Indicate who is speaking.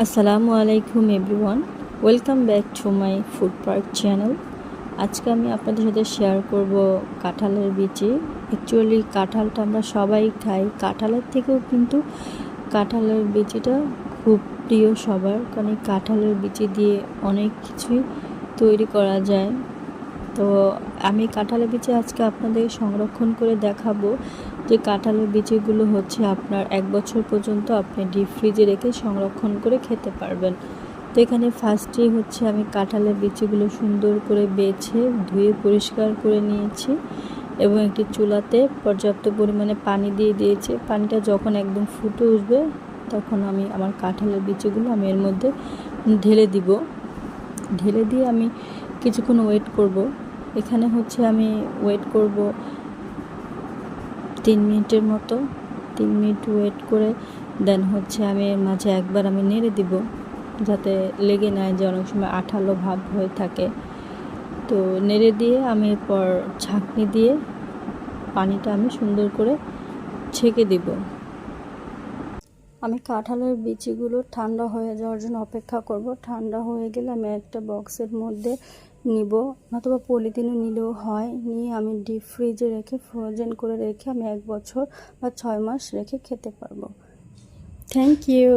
Speaker 1: আসসালামু আলাইকুম everyone, welcome back to my food park channel. আজকে আমি আপনাদের সাথে শেয়ার করব কাঁঠালের বিচি। অ্যাকচুয়ালি কাঁঠালটা আমরা সবাই খাই, কাঁঠালের থেকেও কিন্তু কাঁঠালের বিচিটা খুব প্রিয় সবার, কারণ এই কাঁঠালের বিচি দিয়ে অনেক কিছুই তৈরি করা যায়। তো আমি কাঁঠালের বিচি আজকে আপনাদের সংরক্ষণ করে দেখাবো যে কাঁঠালের বিচিগুলো হচ্ছে আপনার 1 বছর পর্যন্ত আপনি ডিপ ফ্রিজে রেখে সংরক্ষণ করে খেতে পারবেন। তো এখানে ফার্স্টেই হচ্ছে আমি কাঁঠালের বিচিগুলো সুন্দর করে বেছে ধুয়ে পরিষ্কার করে নিয়েছি এবং একটি চুলাতে পর্যাপ্ত পরিমাণে পানি দিয়ে দিয়েছি। পানিটা যখন একদম ফুটে উঠবে তখন আমি আমার কাঁঠালের বিচিগুলো আমি এর মধ্যে ঢেলে দিব। ঢেলে দিয়ে আমি কিছুক্ষণ ওয়েট করব। এখানে হচ্ছে আমি ওয়েট করব 3 মিনিটের মতো। 3 মিনিট ওয়েট করে দেন হচ্ছে আমি এর মাঝে একবার আমি নেড়ে দিব, যাতে লেগে না যায়, অনেক সময় আঠালো ভাব হয়ে থাকে। তো নেড়ে দিয়ে আমি এরপর ছাঁকনি দিয়ে পানিটা আমি সুন্দর করে ছেঁকে দিব। আমি কাঁঠালের বিচিগুলো ঠান্ডা হয়ে যাওয়ার জন্য অপেক্ষা করব। ঠান্ডা হয়ে গেলে আমি একটা বক্সের মধ্যে নিব, অথবা পলিথিনও নিলেও হয়, নিয়ে আমি ডিপ ফ্রিজে রেখে ফ্রোজেন করে রেখে আমি 1 বছর বা 6 মাস রেখে খেতে পারবো। Thank you.